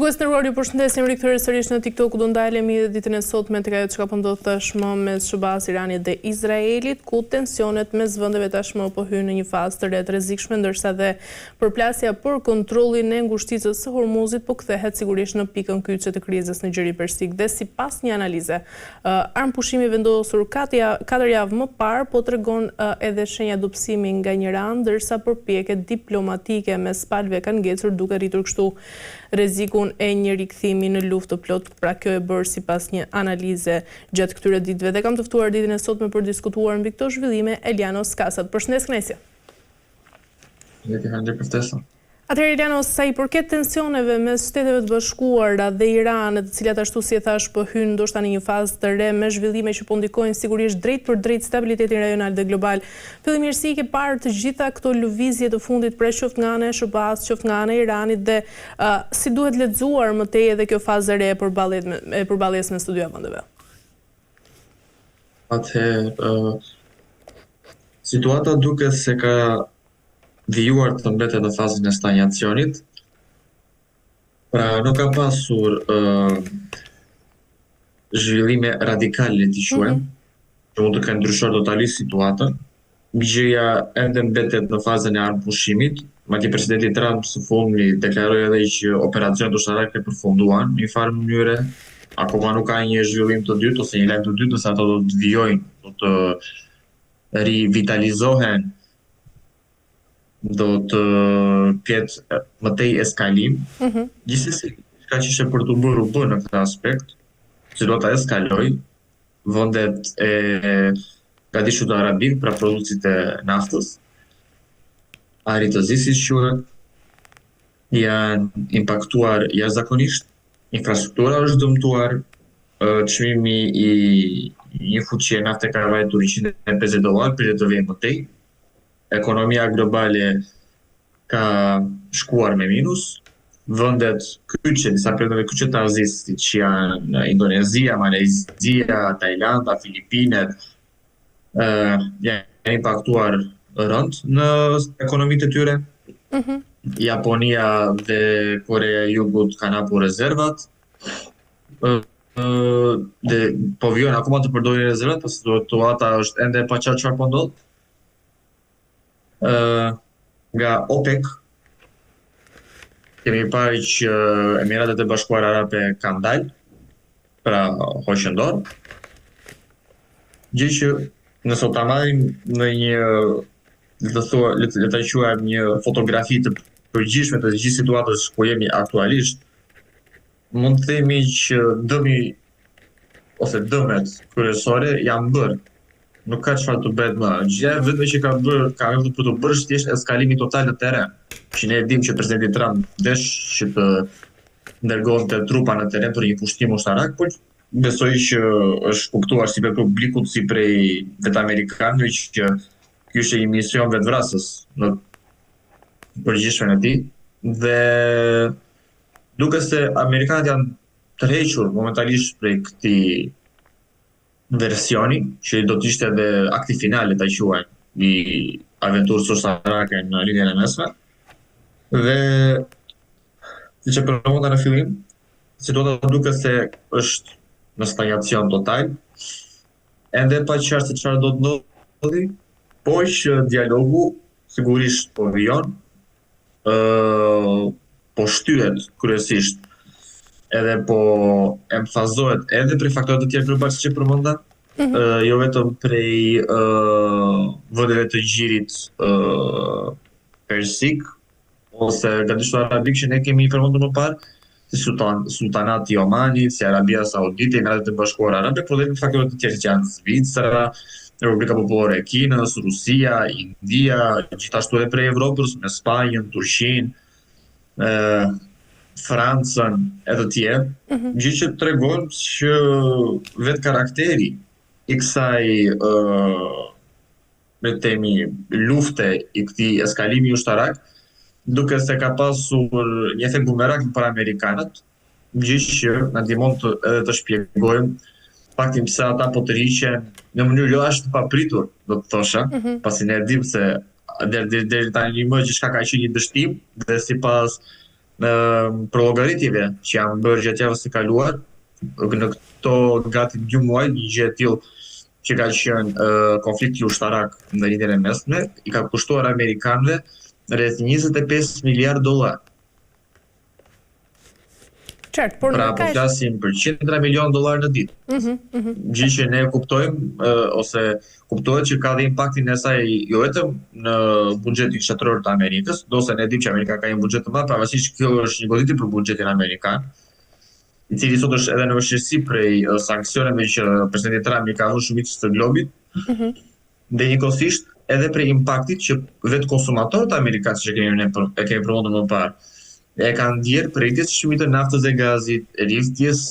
Shikues të nderuar, ju përshëndesim rikthyer sërish në TikTok, do ndalemi ditën e sotme tek ajo çka po ndodh tashmë mes Shëbaz, Iranit dhe Izraelit, ku tensionet mes vendeve tashmë po hynë në një fazë të re të rrezikshme, ndërsa dhe përplasja për kontrollin e ngushticës së Hormuzit po kthehet sigurisht në pikën kyçe të krizës në Gjerrin Persik. Dhe sipas një analize, armpushimi vendosur 4 javë më parë po tregon edhe shenja dobësimi nga Iran, ndërsa përpjekjet diplomatike mes palëve kanë ngecur duke rritur kështu rrezikun e një rikthimi në luftë të plotë. Pra kjo e bërë sipas një analize gjatë këtyre ditëve. Dhe kam të ftuar ditën e sotme për diskutuar mbi këto zhvillime Elianos Kasat. Përshëndes Knesja. Atëherë Elianos, sa i përket tensioneve mes Shteteve të Bashkuara dhe Iranit, të cilat ashtu si e thash po hynë ndoshta në një fazë të re me zhvillime që po ndikojnë sigurisht drejt për drejt stabilitetin rajonal dhe global. Fillimisht si ke parë të gjitha këto lëvizje të fundit, pra qoftë nga ana e Shëbaz, qoftë nga ana e Iranit, dhe si duhet lexuar më tej edhe kjo fazë e re e përballjes mes të dy vendeve? Atëherë, situata duket se ka vijuar të mbetet në fazën e stagnacionit. Pra nuk ka pasur zhvillime radikale të quajmë, që mund të kenë ndryshuar totalisht situatën. Gjëja ende mbetet në fazën e armpushimit. Madje presidenti Trump së fundmi deklaroi edhe që operacionet ushtarake përfunduan në një farë mënyre. Akoma nuk ka një zhvillim të dytë ose një lajm të dytë, se ato do të vijojnë, do të rivitalizohen, do të ketë më tej eskalim. Gjithsesi, ka që ishte për të bërë u bë në këtë aspekt, situata eskaloi, vendet e Gadishut Arabik, pra produktësit e naftës, arritëzi si quhet, janë impaktuar jashtëzakonisht, infrastruktura është dëmtuar, çmimi i një fuqie nafte ka vajtur $150 për të vënë më tej. Ekonomia globale ka shkuar me minus, vendet kyçe, disa vende kyçe të Azisë, siç janë Indonezia, Malezia, Tajlanda, Filipinet, janë impaktuar rënd në ekonomitë e tyre. Japonia dhe Korea e Jugut kanë hapur rezervat, dhe po vijojnë akoma të përdorin rezervat, pasi situata është ende e paqartë çfarë po ndodh. Nga OPEC kemi parë që Emiratet e Bashkuara Arabe kanë dalë, pra hoqën dorë. Gjë që nëse ta marrim në një, le ta quajmë një fotografi të përgjithshme të gjithë situatës ku jemi aktualisht, mund të themi që dëmi ose dëmet kryesore janë bërë. Nuk ka çfarë të bëhet më. Gjëja vetëm që ka ardhur për të bërë thjesht eskalimi total në terren. Që ne e dimë që presidenti Trump desh që të dërgonte trupa në terren për një pushtim ushtarak, por besoj që është kuptuar si për publikut, si prej vetë amerikanëve, që ky ishte një mision vetvrasës në përgjithshmën e tij. Dhe duket se amerikanët janë tërhequr momentalisht prej këtij versioni, që do të ishte edhe akti finale ta quajmë i aventurës ushtarake në linjën e mesme. Dhe siç e përmenda në fillim, situata duket se është në stagnacion total. Ende pa qartë se çfarë do të ndodhi, po që dialogu sigurisht po vijon, po shtyhet kryesisht, edhe po emfazohet edhe prej faktorëve të tjerë global, siç e përmenda, jo vetëm prej vendeve të Gjirit Persik ose Gadishut Arabik që ne kemi përmendur më parë, si Sultanati i Omanit, si Arabia Saudite, Emiratet e Bashkuara Arabe, por edhe faktorë të tjerë që janë Zvicra, Republika Popullore e Kinës, Rusia, India, gjithashtu edhe prej Evropës, me Spanjën, Turqinë, Francën e të tjerë, gjë që tregon që vetë karakteri i kësaj me themi lufte, i këtij eskalimi ushtarak, duket se ka pasur një efekt bumerang për amerikanët, gjë që na ndihmon edhe të shpjegojmë faktin pse ata po të rriqen në mënyrë jo ashtu papritur, do të thosha, pasi ne e dimë se deri tani më gjithçka ka qenë një dështim, dhe sipas për llogaritjeve që janë bërë gjatë javës së kaluar, në këto gati 2 muaj, një gjë e tillë që ka qenë konflikti ushtarak në Lindjen e Mesme, i ka kushtuar amerikanëve rreth 25 miliard dollar. Qartë, por Pra, po flasim për $100 milion në ditë. Gjë që ne kuptojmë, ose kuptohet që ka dhe impaktin e saj jo vetëm në buxhetin shtetëror të Amerikës, ose ne dimë që Amerika ka një buxhet të madh, pavarësisht që kjo është një goditje për buxhetin amerikan, i cili sot është edhe në vështirësi prej sanksioneve që presidenti Trump i ka dhënë shumicës së globit, dhe njëkohësisht edhe prej impaktit që vetë konsumatorët amerikanë, që kemi përmendur më parë, e kanë ndjerë për rritjes së çmimit të naftës dhe gazit, rritjes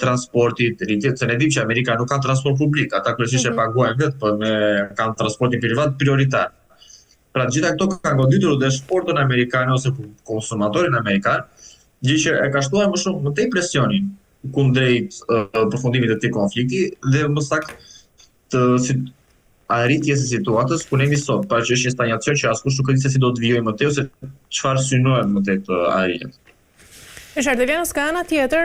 transportit, se ne dimë që Amerika nuk ka transport publik, ata kryesisht e paguajnë vetë, por kanë transportin privat prioritar. Pra gjitha këto kanë goditur dhe shportën amerikane ose konsumatorin amerikan, gjë që e ka shtuar më shumë më tej presionin kundrejt përfundimit të këtij konflikti dhe më saktë arritjes së situatës ku ne jemi sot, pra që është një stagnacion që askush nuk e di se si do të vijojë më tej ose çfarë synohet më tej të arritjes. E qartë, Vjenës, ka ana tjetër,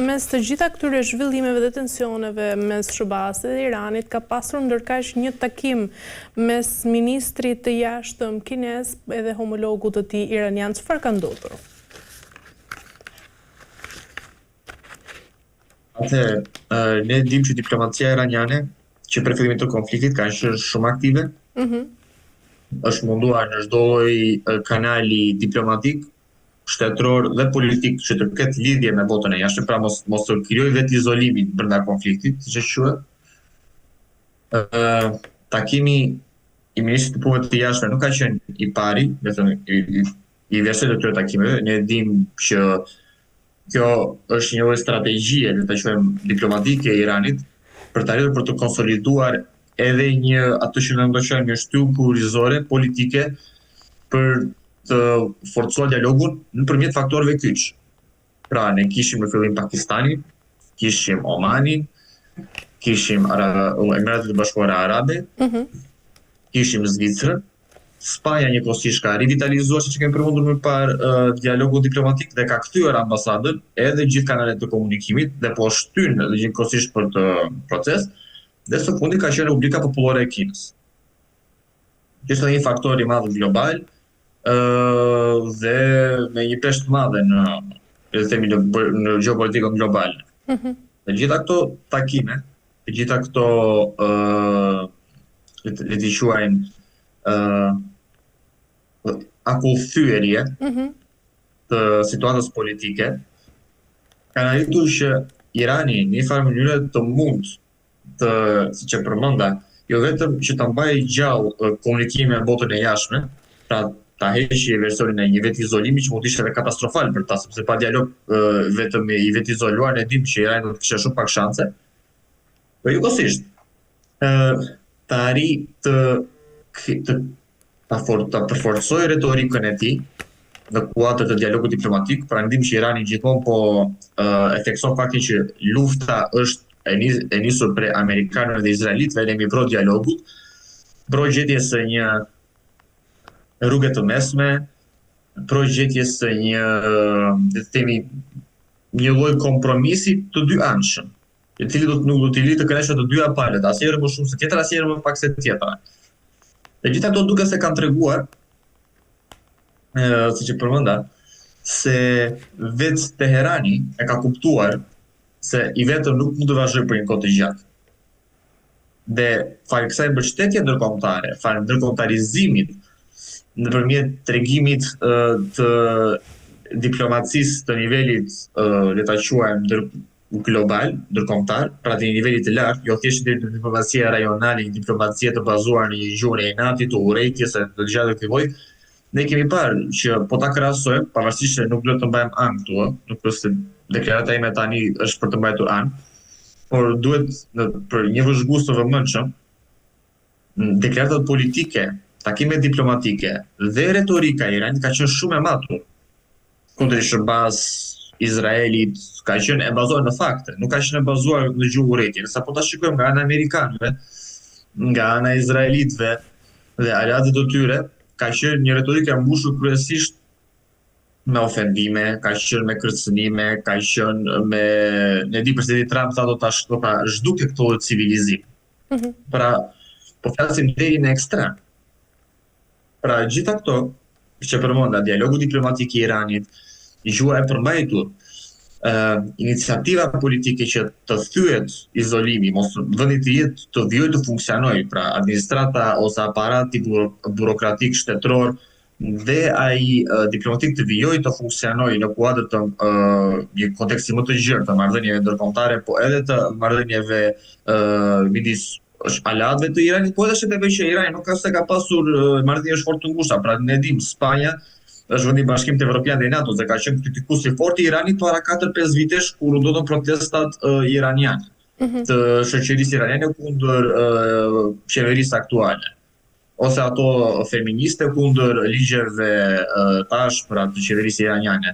mes të gjitha këtyre zhvillimeve dhe tensioneve mes SBA-s dhe Iranit, ka pasur ndërkaq një takim mes ministrit të jashtëm kinez edhe homologut të tij iranian. Çfarë ka ndodhur? Ne dimë që diplomacia iraniane që për fillimin të konfliktit ka qenë shumë aktive, është munduar në çdo lloj kanali diplomatik, shtetëror dhe politik që të ketë lidhje me botën e jashtëm, pra mos të krijojë vetë izolimin brenda konfliktit, siç e quhet. Takimi i ministrit të punëve të jashtme nuk ka qenë i pari, vetëm i veçantë të këtyre takimeve. Ne dimë që kjo është një lloj strategjie, le ta quajmë diplomatike e Iranit, për të arritur për të konsoliduar edhe atë që ne ndoqojmë një shtyllë kurrizore politike për të forcuar dialogun nëpërmjet faktorëve kyç. Pra, ne kishim në fillim Pakistanin, kishim Omanin, kishim Emiratet e Bashkuara Arabe, kishim Zvicrën, Spanja njëkohësisht ka rivitalizuar, siç kemi përmendur më parë, dialogun diplomatik dhe ka kthyer ambasadën edhe gjithë kanalet të komunikimit dhe po shtyn edhe njëkohësisht për të proces, dhe së fundi ka qenë Republika Popullore e Kinës. Që është një faktor i madh global dhe me një peshë të madhe në gjeopolitikën globale. Dhe gjitha këto takime, gjitha këto le t'i quajmë akullthyerje të situatës politike, kanë arritur që Irani në një farë mënyrë të mund të, siç e përmenda, jo vetëm që ta mbajë gjallë komunikimin me botën e jashtme, pra ta heqë versionin e një vetë izolimi që mund të ishte edhe katastrofal për ta, sepse pa dialog vetëm i vetë izoluar ne dimë që Irani do të kishte shumë pak shanse. Po njëkohësisht ta arrijë ta përforcoj retorikën e tij në kuadër të dialogut diplomatik, pra ndim që Irani gjithmonë po e thekson faktin që lufta është e nisur prej amerikanëve dhe izraelitëve dhe mbi dialogut, gjetjes së një rruge të mesme, gjetjes së një lloj kompromisi të dy anshëm, i cili nuk do t'i lidhë të kënaqur të dyja palët, asnjëherë më shumë se tjetra, asnjëherë më pak se tjetra. Dhe gjitha këto duke se kanë treguar, siç e përmenda, se vetë Teherani e ka kuptuar se i vetëm nuk mund të vazhdojë për një kohë të gjatë. Dhe fal kësaj mbështetje ndërkombëtare, fal ndërkombëtarizimit nëpërmjet tregimit të diplomacisë të nivelit, le ta quajmë global, ndërkombëtar, pra të një niveli të lartë, jo thjesht në diplomacia rajonale, një diplomacia të bazuar në gjuhën e inatit, të urrejtjes së të gjatë këtij lloji, ne kemi parë që po ta krahasojmë, pavarësisht se nuk do të mbajmë anë këtu, nuk është se deklarata ime tani është për të mbajtur anë, por duhet për një vëzhgues të vëmendshëm, deklaratat politike, takimet diplomatike dhe retorika e Iranit ka qenë shumë e matur kundër SBA-s, Izraelit, ka qenë e bazuar në fakte, nuk ka qenë e bazuar në gjuhë urrejtje. Sa po ta shikojmë nga ana amerikanëve, nga ana izraelitëve dhe aleatët të tyre, ka qenë një retorikë e mbushur kryesisht me ofendime, ka qenë me kërcënime, ka qenë me ne di presidenti Trump sa do ta zhduke këto civilizim. Pra, po flasim deri në ekstrem. Pra, gjitha këto që përmenda dialogu diplomatik i Iranit, gjua e përmbajtur, iniciativa politike që të thyet izolimi, mos vendi të jetë të vijojë të funksionojë, pra administrata ose aparati burokratik shtetëror dhe ai diplomatik të vijojë të funksionojë në kuadër të një konteksti më të gjerë të marrëdhënieve ndërkombëtare, po edhe të marrëdhënieve midis aleatëve të Iranit, po edhe shteteve që Irani nuk ka pasur marrëdhënie fort të ngushta, pra ne dim Spanja është vendi i Bashkimit Evropian dhe NATO dhe ka qenë kritikues i fortë i Iranit para 4-5 vitesh kur u ndodhen protestat iraniane të shoqërisë iraniane kundër qeverisë aktuale, ose ato feministe kundër ligjeve tash për atë qeverisë iraniane.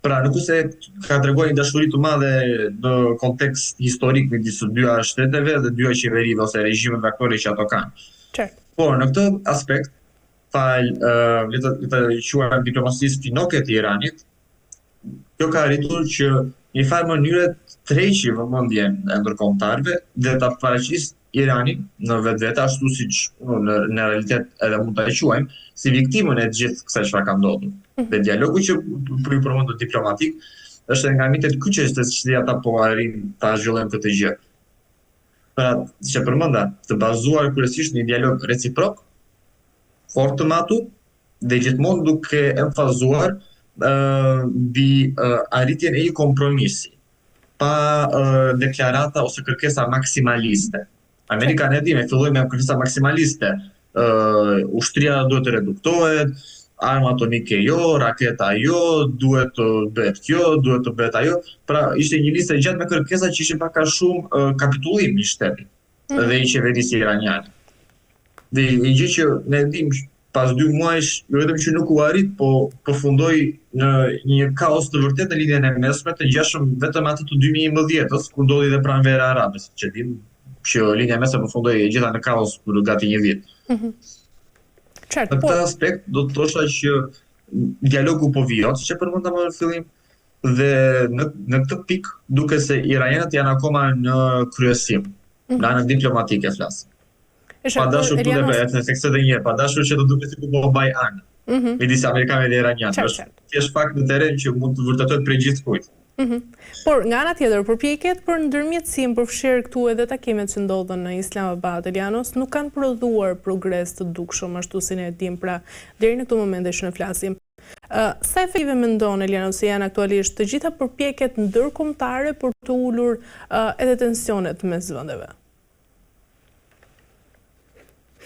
Pra, nëse ka treguar një dashuri të madhe në kontekst historik midis së dyja shteteve dhe dyja qeverive ose regjimeve aktore që ato kanë. Por në këtë aspekt le të quajmë diplomacisë finoke të Iranit, kjo ka arritur që në farë mënyre të tërheqë vëmendjen e ndërkombëtarëve dhe ta paraqisë Iranin në vetvete ashtu siç në realitet edhe mund ta quajmë si viktimën e gjithë kësaj çfarë ka ndodhur. Dhe dialogu që për përmendur diplomatik është nga mitet kyçes që ata po arrin ta zhvillojnë këtë gjë. Pra, që përmenda, të bazuar kryesisht në një dialog reciprok, fort të matur dhe gjithmonë duke emfazuar mbi arritjen e një kompromisi, pa deklarata ose kërkesa maksimaliste. Amerika ne di, ne filloi me kërkesa maksimaliste. Ushtria duhet të reduktohet, arma atomike jo, raketa jo, duhet të bëhet kjo, duhet të bëhet ajo. Pra, ishte një listë e gjatë me kërkesa që ishin pak a shumë kapitullim i shtetit dhe i qeverisë iraniane. Dhe një gjë që ne dim pas 2 muajsh, jo vetëm që nuk u arrit, po përfundoi në një kaos të vërtet në linjën e mesme, të ngjashëm vetëm atë të 2011-s, kur ndodhi dhe pranvera arabe, siç e dim, që linja e mesme përfundoi gjitha në kaos për gati një vit. Në këtë aspekt do të thosha që dialogu po vijot, siç e përmenda më në fillim, dhe në këtë pikë duket se iranianët janë akoma në kryesim, në anën diplomatike flas. Pa dashur të efekte dhe një, pa dashur që të duket si ku po baj anë midis amerikanëve dhe iranianëve. Është thjesht fakt në terren që mund të vërtetohet prej gjithkujt. Por nga ana tjetër, përpjekjet për ndërmjetësim përfshirë këtu edhe takimet që ndodhen në Islamabad, Elianos, nuk kanë prodhuar progres të dukshëm ashtu si ne e dim, pra deri në këtë moment që ne flasim. Sa efektive mendon Elianos se janë aktualisht të gjitha përpjekjet ndërkombëtare për të ulur edhe tensionet mes vendeve?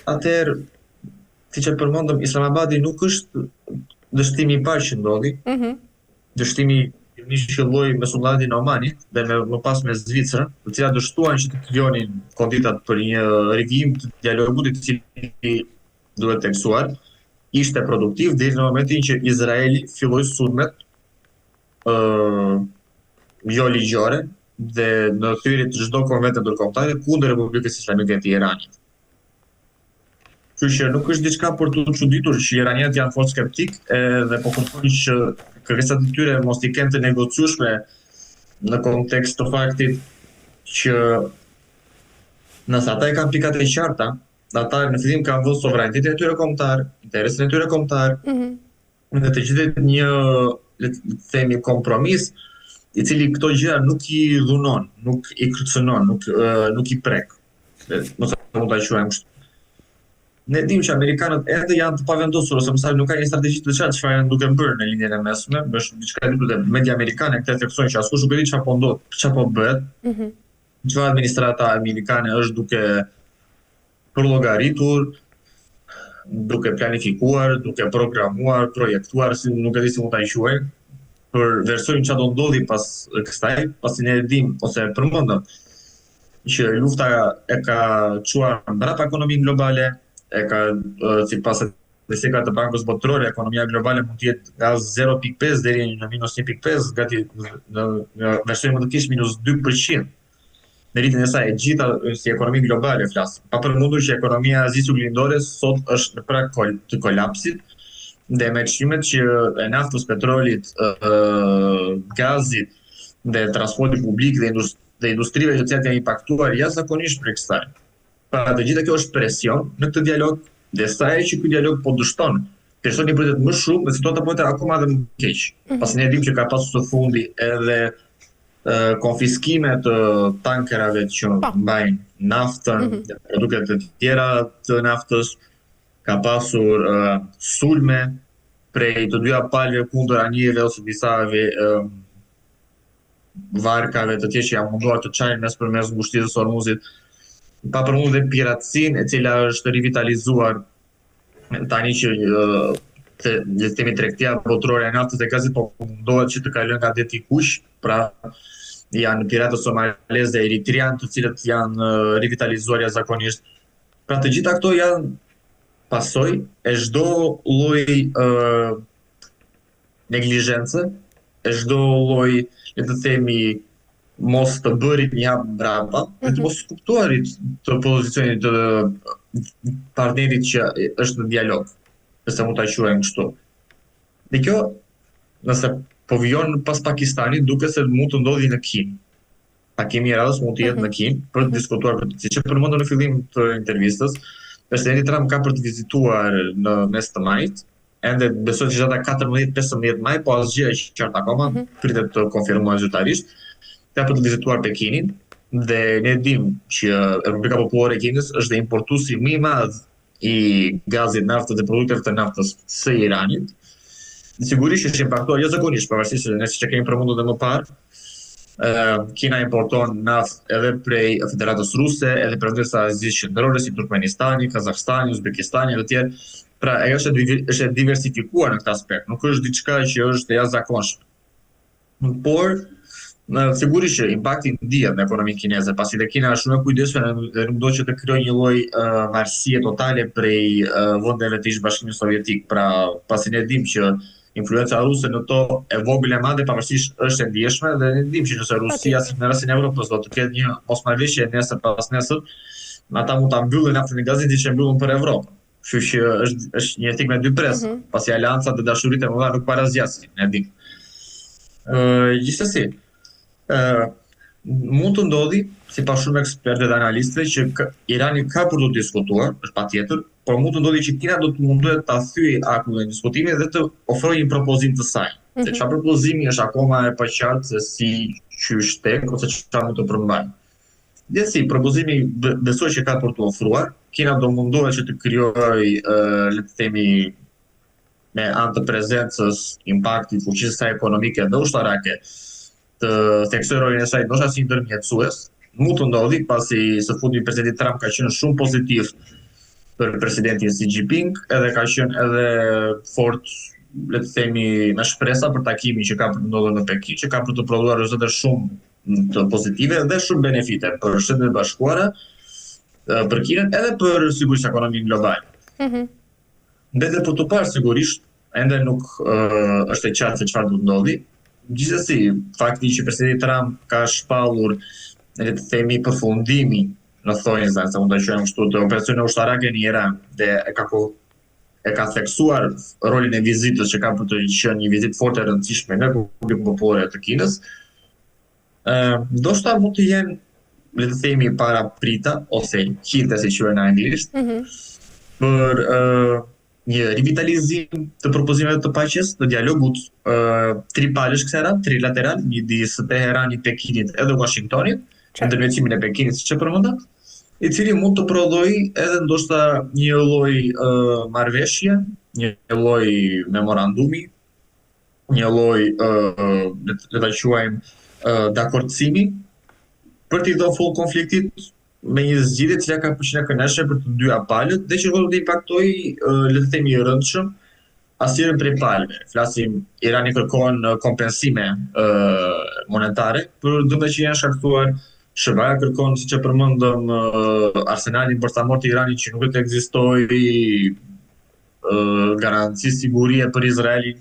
Atëherë, siç e përmendëm, Islamabadi nuk është dështimi i parë që ndodhi. Dështimi i qelloi me sullatin e Omanit dhe më pas me Zvicrën, të cilat dështuan që të krijonin konditat për një rivijim të dialogut i cili duhet teksuar. Ishte produktiv deri në momentin që Izraeli filloi sulmet jo ligjore dhe në thyrje të çdo konvente ndërkombëtare kundër Republikës Islamike të Iranit. Kështu që nuk është diçka për të çuditur që iranianët janë fort skeptik dhe po kërkojnë që kërkesat e tyre mos i kenë të negociueshme në kontekst të faktit që nëse ata e kanë pikat e qarta, ata në fillim kanë vënë sovranitetin e tyre kombëtar, interesin e tyre kombëtar, dhe të gjetet një, le të themi, kompromis i cili këto gjëra nuk i dhunon, nuk i kërcënon, nuk i prek. Mos mund ta quajmë kështu. Ne dim që amerikanët edhe janë të pavendosur ose mësaj nuk ka një strategji të veçantë çfarë janë duke bërë në linjën e mesme, është diçka lidhur te media amerikane këtë theksojnë që askush nuk e di çfarë po ndodh, çfarë po bëhet. Çfarë administrata amerikane është duke përllogaritur, duke planifikuar, duke programuar, projektuar, si nuk e di si mund ta quajmë, për versojnë çfarë do ndodhi pas kësaj, pasi ne e dim ose e përmendëm që lufta e ka çuar mbrapa ekonominë globale, e ka sipas statistikat të Bankës Botërore, ekonomia globale mund të jetë nga 0.5 deri në -1.5, gati në versionin më të keq -2%. Në rritjen e saj, e gjitha si ekonomi globale flas. Pa përmendur që ekonomia azisë lindore sot është në prag të kolapsit dhe me çmimet që e naftës, petrolit, gazit dhe transporti publik dhe industrive që të cilat janë impaktuar jashtëzakonisht për kësaj. Pra të gjitha kjo është presion në këtë dialog dhe sa e që ky dialog po dështon personi pritet më shumë dhe situata po akoma edhe më keq. Pasi ne dimë që ka pasur së fundi edhe konfiskime të tankerave që mbajnë naftën dhe produktet të tjera të naftës, ka pasur sulme prej të dyja palëve kundër anijeve ose disa varkave të tjerë që janë munduar të çajnë përmes ngushtisë së Hormuzit, pa përmendur dhe piratësinë e cila është rivitalizuar tani që le të themi tregtia botërore e naftës dhe gazit po mundohet që të kalojnë nga deti kuq, pra janë piratë somalez dhe eritrian të cilët janë rivitalizuar jashtëzakonisht. Pra të gjitha këto janë pasojë e çdo lloji neglizhence, e çdo lloji, le të themi, mos të bërit një hap mbrapa, dhe të mos kuptuarit të pozicionit të partnerit që është në dialog, nëse mund ta quajmë kështu. Dhe kjo, nëse po vijon pas Pakistanit, duket se mund të ndodhi në Kinë. Takimi i radhës mund të jetë në Kinë për të diskutuar për të, siç e përmendëm në fillim të intervistës, presidenti Trump ka për të vizituar në mes të majit, ende besoj që data 14-15 maj, po asgjë e qartë akoma, pritet të konfirmohet zyrtarisht, ka për të vizituar Pekinin, dhe ne dim që Republika Popullore e Kinës është dhe importuesi më i madh i gazit, naftës dhe produkteve të naftës së Iranit. Sigurisht është impaktuar jashtëzakonisht, pavarësisht se ne siç e kemi përmendur edhe më parë, Kina importon naftë edhe prej Federatës Ruse, edhe prej vendeve të Azisë Qendrore si Turkmenistani, Kazakstani, Uzbekistani dhe të tjerë. Pra ajo është diversifikuar në këtë aspekt, nuk është diçka që është e jashtëzakonshme. Por sigurisht që impakti ndihet në ekonominë kineze, pasi dhe Kina është shumë e kujdesshme dhe nuk do që të krijojë një lloj varësie totale prej vendeve të Ish-Bashkimit Sovjetik. Pra pasi ne dimë që influenca ruse në to e vogël e madhe pavarësisht është e ndjeshme dhe ne dimë që nëse Rusia, si në rastin e Evropës, do të ketë një mosmarrëveshje nesër pas nesër, ata mund ta mbyllin naftën e gazit që mbyllën për Evropën. Kështu që është një etik me dy pres, pasi aleancat dhe dashuritë e mëdha nuk parazgjasin, ne dimë. Gjithsesi, mund të ndodhi, sipas shumë ekspertëve dhe analistëve, që Irani ka për të diskutuar, është patjetër, por mund të ndodhi që Kina do të mundohet ta thyejë akullin e diskutimit dhe të ofrojë një propozim të saj. Se çfarë propozimi është akoma e paqartë se si qysh tek ose çfarë mund të përmbajë. Dhe si propozimi besoj që ka për të ofruar, Kina do mundohet që të krijojë, le të themi, me anë të prezencës, impaktit, fuqisë saj ekonomike dhe ushtarake, të theksojë rolin e saj ndoshta si ndërmjetësues. Mund të ndodhi pasi së fundi presidenti Trump ka qenë shumë pozitiv për presidentin Xi Jinping, edhe ka qenë edhe fort, le të themi, me shpresa për takimin që ka për të ndodhur në Pekin, që ka për të prodhuar rezultate shumë të pozitive dhe shumë benefite për Shtetet e Bashkuara, për Kinën edhe për sigurisht ekonominë globale. Dhe për të parë sigurisht, ende nuk është e qartë se çfarë do të ndodhi. Gjithsesi, fakti që presidenti Trump ka shpallur, le të themi, përfundimin në thonjza, se mund të quajmë kështu, të operacione ushtarake në Iran dhe e ka theksuar rolin e vizitës që ka për të qenë një vizitë fort e rëndësishme nga Republika Popullore të Kinës. Ndoshta mund të jenë, le të themi, paraprita ose hinte, si quhen në anglisht, për një rivitalizim të propozimeve të paqes, të dialogut tripalësh kësera, trilateral, midis Teheranit, Pekinit edhe Washingtonit, ndërmjetësimin e Pekinit, siç e përmenda, i cili mund të prodhojë edhe ndoshta një lloj marrëveshje, një lloj memorandumi, një lloj le ta quajmë dakordësimi për t'i dhënë full konfliktit me një zgjidhje që ka përqenë kënaqëse për të dyja palët dhe që do të impaktojë, le të themi, rëndshëm asnjërin prej palëve. Flasim, Irani kërkon kompensime monetare për dëmet që janë shkaktuar. SBA kërkon, siç e përmendëm, arsenalin bërthamor të Iranit që nuk do të ekzistojë garanci sigurie për Izraelin.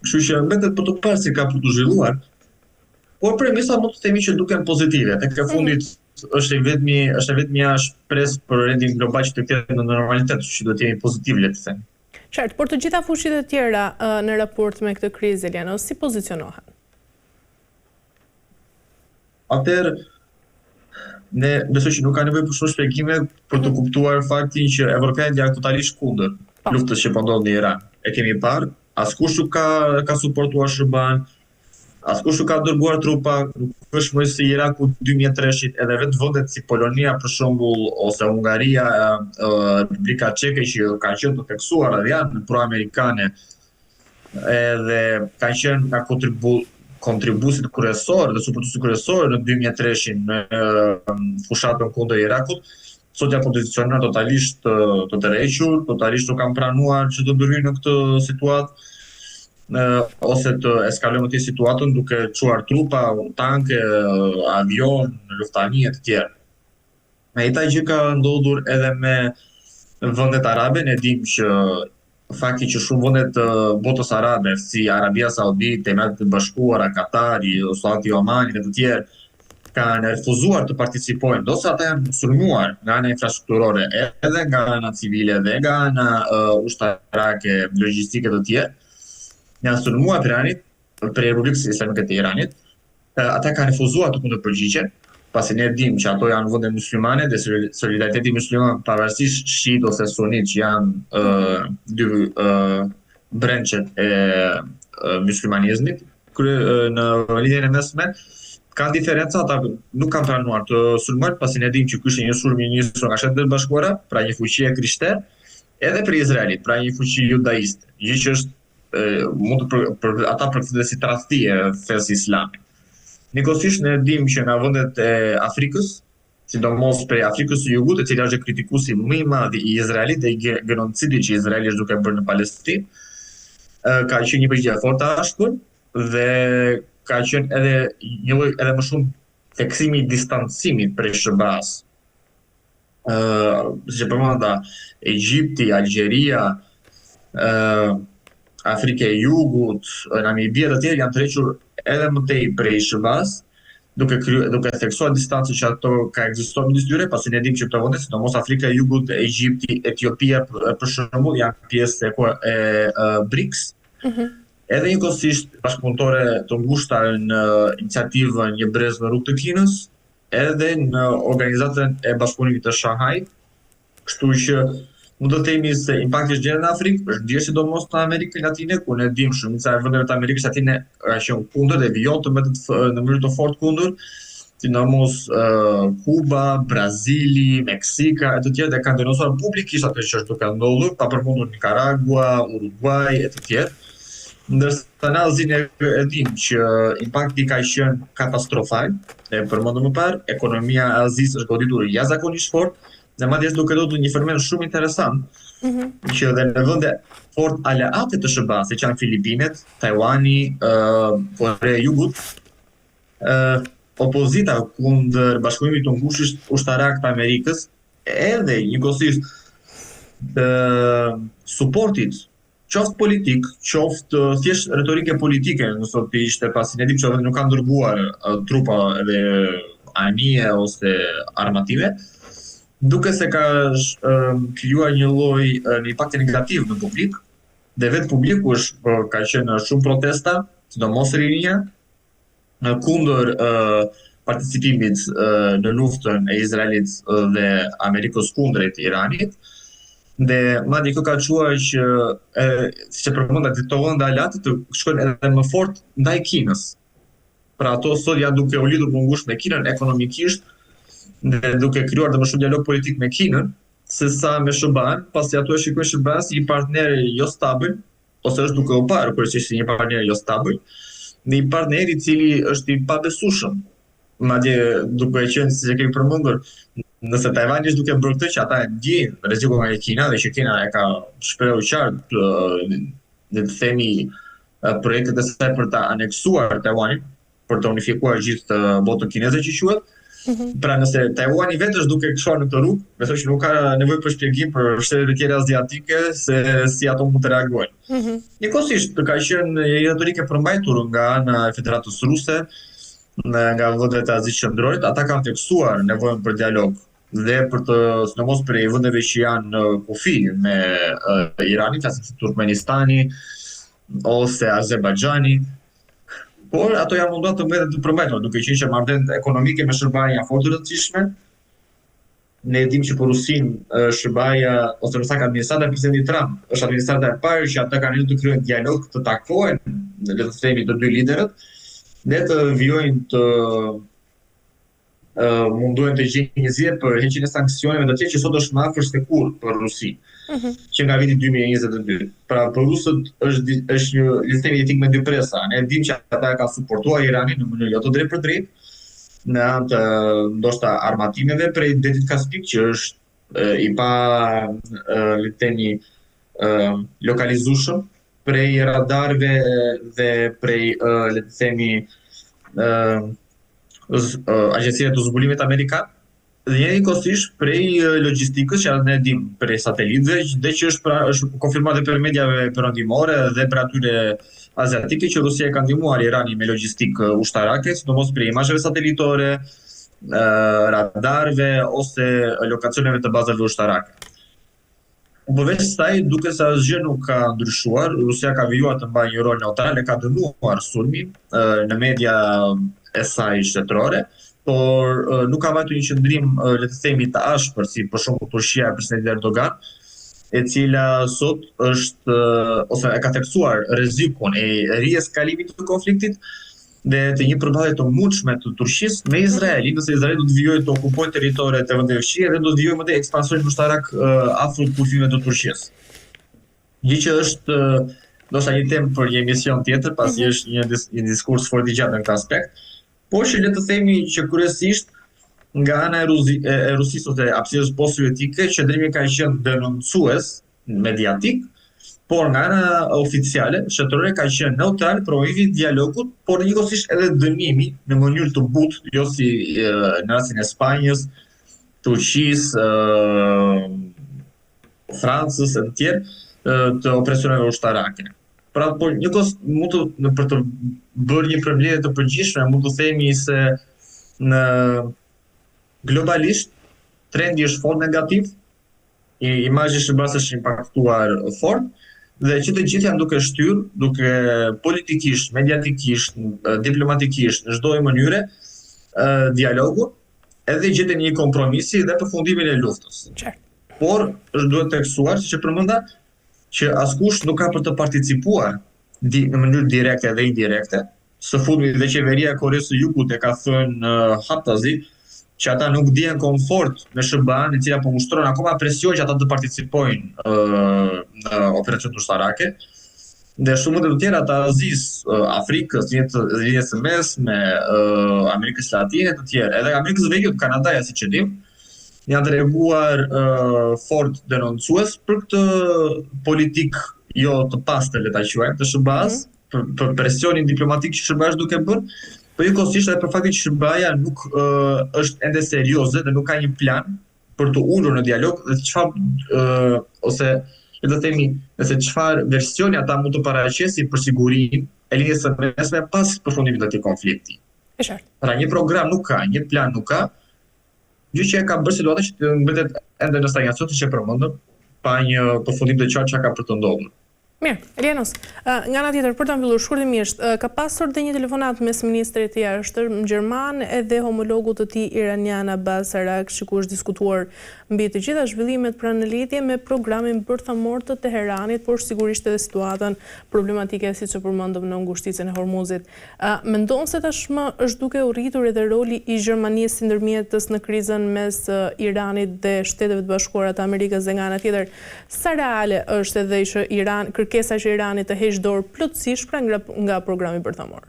Kështu që mbetet për të parë si ka për të zhvilluar. Por premisa mund të themi që duken pozitive. Tek e fundit është vetëm një shpresë për rendin global që të kthehet në normalitet, që do të jemi pozitiv, le të themi. Qartë, por të gjitha fushit e tjera në raport me këtë krizë, Eliano, si pozicionohen? Atëherë, ne besoj që nuk ka nevojë për shumë shpjegime për të kuptuar faktin që evropianët janë totalisht kundër luftës që po ndodh në Iran. E kemi parë, askush nuk ka suportuar SHBA-n, askush nuk ka dërguar trupa, nuk është më si Iraku 2003-shit, edhe vetë vendet si Polonia për shembull ose Hungaria, Republika Çeke që kanë qenë të theksuara dhe janë pro-amerikane, edhe kanë qenë nga kontribuesit kryesorë dhe suportuesit kryesorë në 2003-shin në fushatën kundër Irakut, sot janë pozicionuar totalisht të tërhequr, totalisht nuk kanë pranuar që të ndryhin në këtë situatë, ose të eskalojmë këtë situatën duke çuar trupa, tanke, avion, luftani e të tjerë. Njëjta gjë ka ndodhur edhe me vendet arabe, ne dimë që fakti që shumë vendet të botës arabe, si Arabia Saudite, Emiratet e Bashkuara, Katari, Sultanati i Omanit e të tjerë, kanë refuzuar të participojnë, ose ata janë sulmuar nga ana infrastrukturore, edhe nga ana civile, dhe nga ana ushtarake, logjistike të tjerë, janë sulmuar Iranit, për Republikën Islamike të Iranit, ata kanë refuzuar të kundërpërgjigjen, pasi ne dimë që ato janë vende muslimane dhe solidariteti musliman pavarësisht shiit ose sunit që janë dy brenchet e muslimanizmit në lidhjen e mesme, ka diferenca, ata nuk kanë pranuar të sulmojnë, pasi ne dimë që ky është një sulm i nisur nga Shtetet e Bashkuara, pra një fuqi e krishterë, edhe për Izraelit, pra një fuqi judaiste, gjë që është mund të ata përkthehen si tradhti e fesë islame. Njëkohësisht ne dimë që nga vendet e Afrikës, sidomos prej Afrikës së Jugut, e cila është kritikuesi më i madh i Izraelit dhe i genocidit që Izraeli është duke bërë në Palestinë, ka qenë një përgjigje fort e ashpër dhe ka qenë edhe një lloj edhe më shumë theksimi i distancimit prej SHBA-s. Si që përmenda Egjipti, Algjeria, Afrika e Jugut, Namibia të tjerë janë tërhequr edhe më tej prej SHBA-s, duke theksuar distancën që ato ka ekzistuar midis tyre, pasi ne dimë që këto vende, sidomos Afrika e Jugut, Egjipti, Etiopia për shembull, janë pjesë e BRICS. Edhe njëkohësisht bashkëpunëtore të ngushta në iniciativën Një brez në rrugë të Kinës, edhe në organizatën e Bashkëpunimit të Shanghai, kështu që mund të themi se impakti është gjerë në Afrikë, është ndjerë sidomos në Amerikën Latine, ku ne dimë shumica e vendeve të Amerikës Latine ka qenë kundër dhe vijon të në mënyrë të fortë kundër, sidomos Kuba, Brazili, Meksika e të tjerë dhe kanë denoncuar publikisht atë që është duke ndodhur, pa përmendur Nicaragua, Uruguay e të tjerë. Ndërsa në Azinë e dimë që impakti ka qenë katastrofal, e përmendëm më parë, ekonomia e Azisë është goditur jashtëzakonisht fort, dhe madje duke ndodhur një fenomen shumë interesant, që dhe në vende fort aleate të SHBA-s, siç janë Filipinet, Tajwani, Korea e Jugut, opozita kundër bashkëpunimit të ngushtë ushtarak të Amerikës, edhe njëkohësisht suportit qoftë politik, qoftë thjesht retorike politike, nëse të ishte, pasi ne dimë që nuk kanë dërguar trupa dhe anije ose armative, duke se ka krijuar një lloj impakti negativ në publik, dhe vetë publiku ka qenë shumë protesta, sidomos rinjia, kundër participimit në luftën e Izraelit dhe Amerikës kundrejt Iranit. Dhe madje kjo ka çuar që siç e përmenda këto vende aleate të shkojnë edhe më fort ndaj Kinës. Pra ato sot janë duke u lidhur më ngushtë me Kinën ekonomikisht dhe duke krijuar dhe më shumë dialog politik me Kinën sesa me SHBA-n, pasi ato e shikojnë SHBA-n si një partner jo stabil, ose është duke u parë kryesisht si një partner jo stabil, një partner i cili është i pabesueshëm. Madje duke qenë siç e kemi përmendur, nëse Tajvani është duke bërë këtë që ata e ndjejnë rrezikun nga Kina dhe që Kina e ka shprehur qartë le të themi projektet e saj për ta aneksuar Tajvanin, për të unifikuar gjithë botën kineze që quhet. Pra nëse Tajvani vetë është duke këshuar në këtë rrugë, besoj që nuk ka nevojë për shpjegim për shtetet e tjera aziatike se si ato mund të reagojnë. Njëkohësisht ka qenë një retorike përmbajtur nga ana e Federatës Ruse, nga vendet e Azisë Qendrore, ata kanë theksuar nevojën për dialog dhe për të sidomos për vendeve që janë në kufi me Iranin, flasim si Turkmenistani ose Azerbajxhani, por ato janë munduar të mbeten të përmbajtura, duke qenë që marrëdhëniet ekonomike me SBA-n janë fort të rëndësishme. Ne dim që për Rusinë SBA-ja ose më saktë administrata e presidentit Trump është administrata e parë që ata kanë të kryejnë dialog, të takohen, le të themi, të dy liderët, dhe të vijojnë të mundohen të gjejnë një zgjidhje për heqjen e sanksioneve të tjera që sot është më afër se kurrë për Rusinë. Që nga viti 2022. Pra për rusët është një listemi etik me dy presa. Ne dim që ata kanë suportuar Iranin në mënyrë jo të drejtë për drejtë, në anë të ndoshta armatimeve prej detit Kaspik që është i pa le të themi lokalizueshëm prej radarëve dhe prej le të themi agjenciave të zbulimit amerikan, dhe njëkohësisht prej logjistikës që ne dim prej satelitëve dhe që është konfirmuar për mediave perëndimore dhe për atyre aziatike që Rusia ka ndihmuar Iranin me logjistikë ushtarake, sidomos prej imazheve satelitore, radarëve ose lokacioneve të bazave ushtarake. Përveç kësaj, duke se asgjë nuk ka ndryshuar, Rusia ka vijuar të mbajë një rol neutral e ka dënuar sulmin në media e saj shtetërore, por nuk ka vajtur një qëndrim le të themi të ashpër si për shembull Turqia e presidentit Erdogan, e cila sot është ose e ka theksuar rrezikun e rieskalimit të konfliktit dhe të një përballje të mundshme të Turqisë me Izraelin, nëse Izraeli do të vijojë të okupojë territoret e vendeve fqinjë dhe do të vijojë më tej ekspansionin ushtarak afër kufijve të Turqisë. Gjë që është ndoshta një temë për një emision tjetër, pasi është një diskurs fort i gjatë në këtë aspekt. Por që le të themi që kryesisht nga ana e Rusisë ose hapësirës post-sovietike, qëndrimi ka qenë denoncues mediatik, por nga ana oficiale, shtetërore ka qenë neutral, provimi i dialogut, por njëkohësisht edhe dënimi në mënyrë të butë, jo si në rastin e Spanjës, Turqisë, Francës e të tjerë të opresioneve ushtarake. Pra, por njëkohësisht për të bërë një përmbledhje të përgjithshme, mund të themi se globalisht trendi është fort negativ, imazhi i SBA-s është impaktuar fort, dhe që të gjithë janë duke shtyrë, duke politikisht, mediatikisht, diplomatikisht, në çdo mënyre dialogu, edhe gjetjen një kompromisi dhe përfundimin e luftës. Por është duhet theksuar, siç e përmenda, që askush nuk ka për të participuar në mënyrë direkte dhe indirekte. Së fundmi dhe qeveria e Koreas së Jugut e ka thënë haptazi që ata nuk dihen komfort me SBA-n, e cila po ushtron akoma presion që ata të participojnë në operacione ushtarake. Dhe shumë të tjera të Azisë, Afrikës, Lindjes së Mesme, Amerikës Latine të tjerë, edhe Amerikës së Veriut, Kanadaja, siç e dim, janë treguar fort denoncues për këtë politikë jo të pastër, le ta quajmë, të SBA-s, për presionin diplomatik që SBA është duke bërë, por njëkohësisht edhe për faktin që SBA-ja nuk është ende serioze dhe nuk ka një plan për të ulur në dialog dhe çfarë ose le të themi nëse çfarë versioni ata mund të paraqesin për sigurinë e linjës së mesme pas përfundimit të këtij konflikti. Pra një program nuk ka, një plan nuk ka, gjë që e ka bërë situatën që të mbetet ende në stagnacion, siç e përmendëm, pa një përfundim të qartë çka ka për të ndodhur. Mirë, Elianos, nga ana tjetër, për ta mbyllur shkurtimisht, ka pasur dhe një telefonat mes ministrit të jashtëm gjerman edhe homologut të tij iranian Abbas Araghchi, ku është diskutuar mbi të gjitha zhvillimet pranë në lidhje me programin bërthamor të Teheranit, por sigurisht edhe situatën problematike siç e përmendëm në ngushticën e Hormuzit. Mendon se tashmë është duke u rritur edhe roli i Gjermanisë si ndërmjetës në krizën mes Iranit dhe Shteteve të Bashkuara të Amerikës, dhe nga ana tjetër, sa reale është edhe që kërkesa që Irani të heqë dorë plotësisht pra nga programi bërthamor?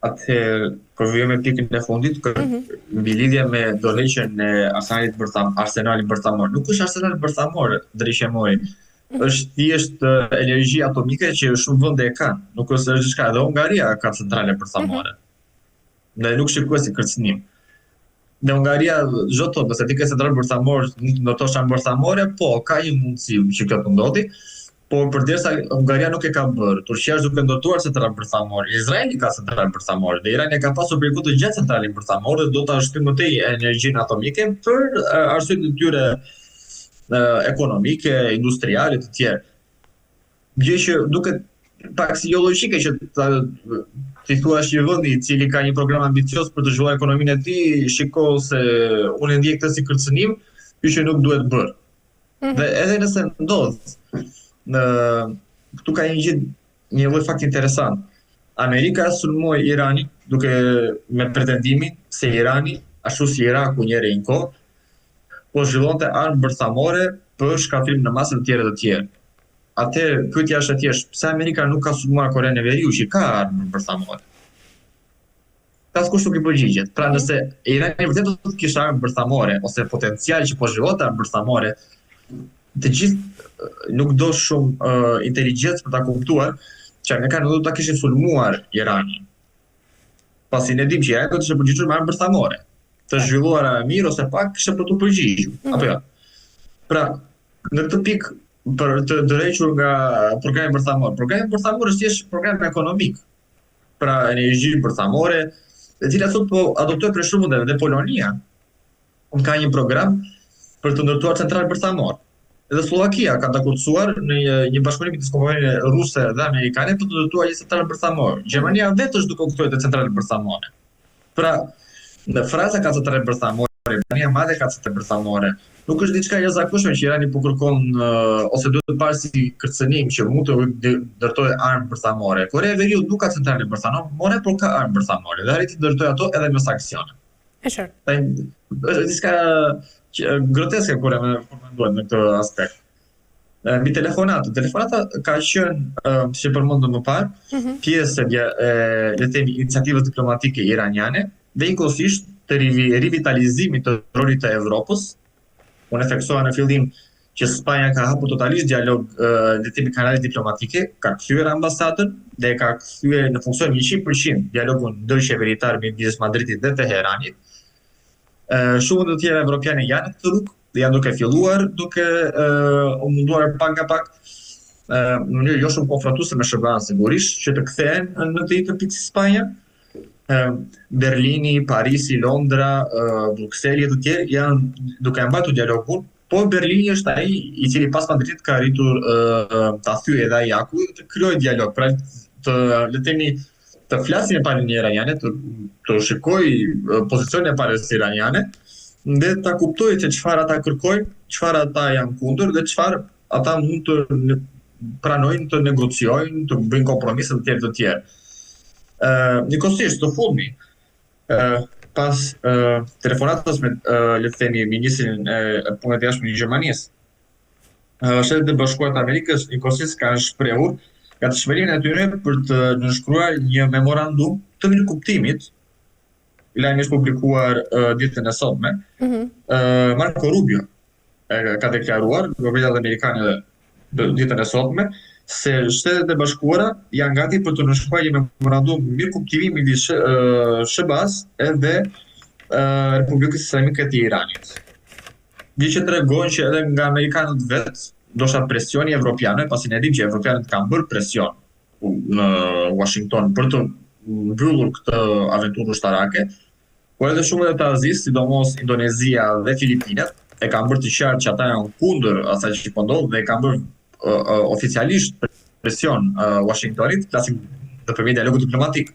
Atëherë, kur vijmë me pikën e fundit, mbi lidhje me dorëheqjen e arsenalit bërthamor. Nuk është arsenal bërthamor, drejshemori. Është thjesht energji atomike që shumë vende e kanë. Nuk është diçka, edhe Hungaria ka centrale bërthamore. Dhe nuk shikohet si kërcënim. Në Hungaria, çdo thotë, nëse ti ke centrale bërthamore, do të thosha bërthamore, po ka një mundësi që kjo të ndodhi, Po përderisa Hungaria nuk e ka bërë, Turqia është duke ndërtuar centralën bërthamore, Izraeli ka centralën bërthamore dhe Irani ka pasur periudhë të gjatë centralën bërthamore dhe do ta shtyjë më tej energjinë atomike për arsye të tyre ekonomike, industriale të tjerë. Gjë që duket pak si jo logjike që ti thua një vendi i cili ka një program ambicioz për të zhvilluar ekonominë e tij, shiko se unë ndjek këtë si kërcënim, që nuk duhet bërë. Dhe edhe nëse ndodh, këtu ka një lloj fakt interesant. Amerika sulmoi Iranin duke me pretendimin se Irani, ashtu si Iraku njëherë një kohë, po zhvillonte armë bërthamore për shkatrim në masë të tjerë. Atë pyetja është e thjeshtë, pse Amerika nuk ka sulmuar Korenë e Veriut që ka armë bërthamore? Askush nuk i përgjigjet. Pra nëse Irani vërtet do të kishte armë bërthamore ose potencial që po zhvillonte armë bërthamore, të gjithë nuk do shumë inteligjencë për ta kuptuar që Amerikanët do ta kishin sulmuar Iranin. Pasi ne dimë që Irani do të ishte përgjigjur me armë bërthamore. Të zhvilluara mirë ose pak kishte për të përgjigjur. Apo jo. Pra, në këtë pikë për të drejtur nga programi bërthamor. Programi bërthamor është thjesht program ekonomik. Pra energji bërthamore, e cila sot po adoptoi për shembull dhe Polonia ka një program për të ndërtuar centralë bërthamore. Edhe Slovakia ka dakordsuar në një bashkëpunim të kompanive ruse dhe amerikane për të ndërtuar një centralë bërthamore. Gjermania vetë është duke kuptuar të centralë bërthamore. Pra, në Franca ka centralë bërthamore, Gjermania madhe ka centralë bërthamore. Nuk është diçka e jashtëzakonshme që Irani po kërkon ose duhet të parë si kërcënim që mund të ndërtojë armë bërthamore. Korea e Veriut nuk ka centralë bërthamore, por ka armë bërthamore dhe arriti të ndërtojë ato edhe me sanksione. E qartë. Është diçka groteske kur e menduar në këtë aspekt. Mbi telefonata ka qenë, si përmendëm më parë, pjesë le të themi iniciativës diplomatike iraniane dhe njëkohësisht të rivitalizimit të rolit të Evropës. Unë e theksova në fillim që Spanja ka hapur totalisht dialog le të themi kanale diplomatike, ka kthyer ambasadën dhe ka kthyer në funksion 100% dialogun ndërqeveritar midis Madridit dhe Teheranit. Shumë të tjera evropiane janë në këtë rrugë dhe janë duke filluar, duke u munduar pak nga pak në mënyrë jo shumë konfrontuese me SBA-n sigurisht, që të kthehen në të njëjtën pikë si Spanja. Berlini, Parisi, Londra, Brukseli e të tjerë janë duke mbajtur dialogun, po Berlini është ai i cili pas Madridit ka arritur ta thyejë edhe ai aku të krijojë dialog, pra le të themi të flasin e palën iraniane, të shikoj pozicionin e palës iraniane, dhe ta kuptoj se çfarë ata kërkojnë, çfarë ata janë kundër dhe çfarë ata mund të pranojnë, të negociojnë, të bëjnë kompromise të tjerë. Njëkohësisht të fundmi, pas telefonatës me le të themi ministrin e punëve të jashtme të Gjermanisë, Shtetet e Bashkuara të Amerikës njëkohësisht kanë shprehur gatishmërinë e tyre për të nënshkruar një memorandum të mirëkuptimit, lajmi është publikuar ditën e sotme. Marco Rubio ka deklaruar qytetarët amerikanë ditën e sotme se Shtetet e Bashkuara janë gati për të nënshkruar një memorandum mirëkuptimi midis SBA-s edhe Republikës Islamike të Iranit. Gjë që tregon që edhe nga amerikanët vetë ndoshta presioni evropianëve, pasi ne dimë që evropianët kanë bërë presion në Washington për të mbyllur këtë aventurë ushtarake, por edhe shumë edhe të Azisë, sidomos Indonezia dhe Filipinat, e kanë bërë të qartë që ata janë kundër asaj që po ndodh dhe kanë bërë oficialisht presion Washingtonit, flasim nëpërmjet dialogut diplomatik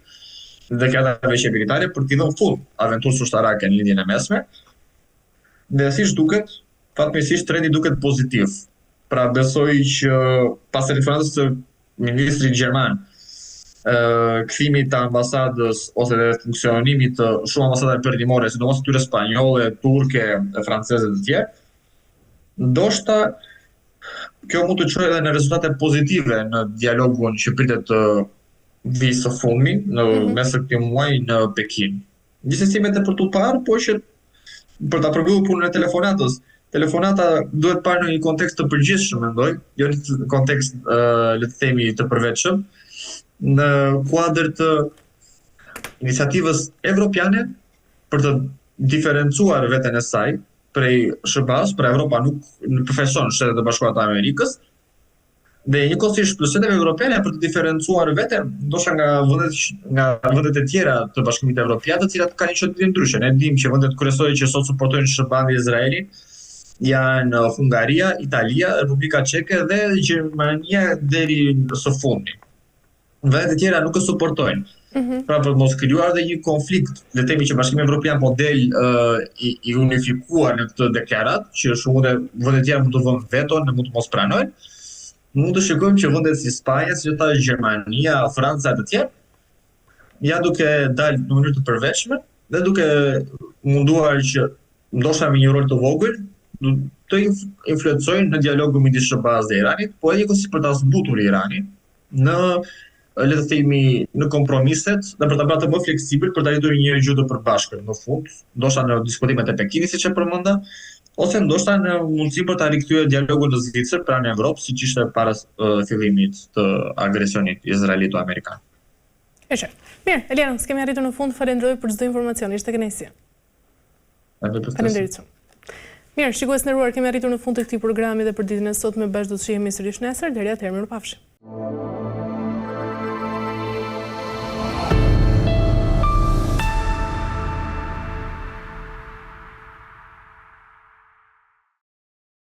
dhe këta veshje militare për t'i dhënë fund aventurës ushtarake në lindjen e mesme. Dhe siç duket, fatmirësisht trendi duket pozitiv. Pra besoj që pas telefonatës së ministrit gjerman, kthimit të ambasadës ose dhe funksionimit të shumë ambasadave perëndimore, sidomos këtyre spanjolle, turke, franceze dhe të tjerë, ndoshta kjo mund të çojë edhe në rezultate pozitive në dialogun që pritet të vijë së fundmi në mes të këtij muaji në Pekin. Gjithsesi me të për të parë, po që për ta përmbyllur punën e telefonatës, telefonata duhet parë në një kontekst të përgjithshëm, mendoj, jo në kontekst le të themi të përvetshëm, në kuadër të iniciativës evropiane për të diferencuar veten e saj prej SBA-s, për Evropa nuk përfaqëson Shtetet e Bashkuara të Amerikës, Dhe njëkohësisht pushtetet evropiane për të diferencuar veten, ndoshta nga vendet e tjera të Bashkimit Evropian, të cilat kanë një çështje ndryshe. Ne dimë që vendet kryesore që sot suportojnë SBA-n dhe Izraelin janë Hungaria, Italia, Republika Çeke dhe Gjermania deri së fundi. Vendet e tjera nuk e suportojnë. Pra për mos krijuar dhe një konflikt, le të themi që Bashkimi Evropian po del i unifikuar në këtë deklaratë, që shumë vendet e tjera mund të vënë veto, ne mund të mos pranojnë. Mund të shikojmë që vendet si Spanja, si ata Gjermania, Franca e të tjerë, ja duke dalë në mënyrë të përveçme dhe duke munduar që ndoshta me një rol të vogël të influencojnë në dialogun midis SBA-s dhe Iranit, po edhe si për ta zbutur Iranin në le të themi në kompromiset dhe për ta bërë të më fleksibël për ta arritur një gjë të përbashkët në fund, ndoshta në diskutimet e Pekinit siç e përmenda, ose ndoshta në mundësi për ta rikthyer dialogun në Zvicër pranë Evropës, siç ishte para fillimit të agresionit izraelito-amerikan. E qartë. Mirë, Eliana, s'kemi arritur në fund, falenderoj për çdo informacion, ishte kënaqësi. Faleminderit shumë. Mirë, shikues nderuar, kemi arritur në fund të këtij programi dhe për ditën e sotme bashkë do të shihemi sërish nesër, deri atëherë mirupafshim.